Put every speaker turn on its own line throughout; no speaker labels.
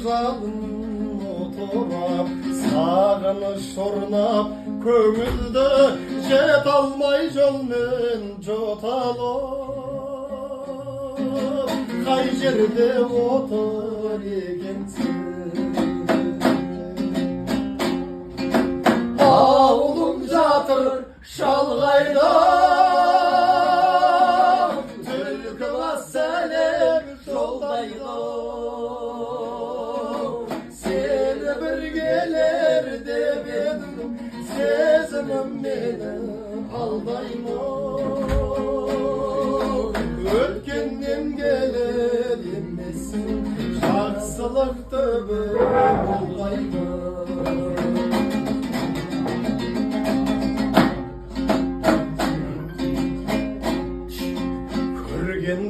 жалын отырап, сағыныш орнап, көңілді жет алмай жолмен жоталып, қай жерде отыр екенсің? Ауылым жатыр шалғайда, түлкі бас сәлем жолдайды. Сені бір келер деп едім, сезімім мені алдайды. Өткеннен келер емессің, жақсылықты бір болғайды.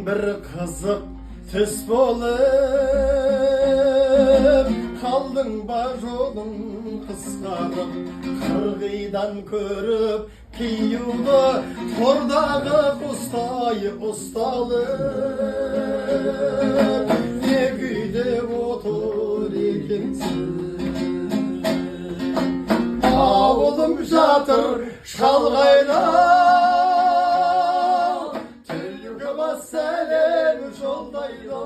Bir қызық түс болып, қалдың ба жолың қысқарып, қырғидан көріп қиюды тордағы құстай ұсталып, не күйде отыр екенсің? Ауылым жатыр шалғайда, сәлем жолдайды.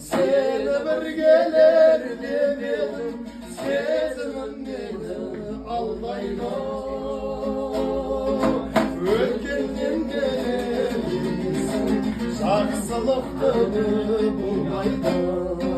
Сені бір келер деп едім, сезімім мені алдайды. Өткеннен келер емессің, жақсылықты болмайды.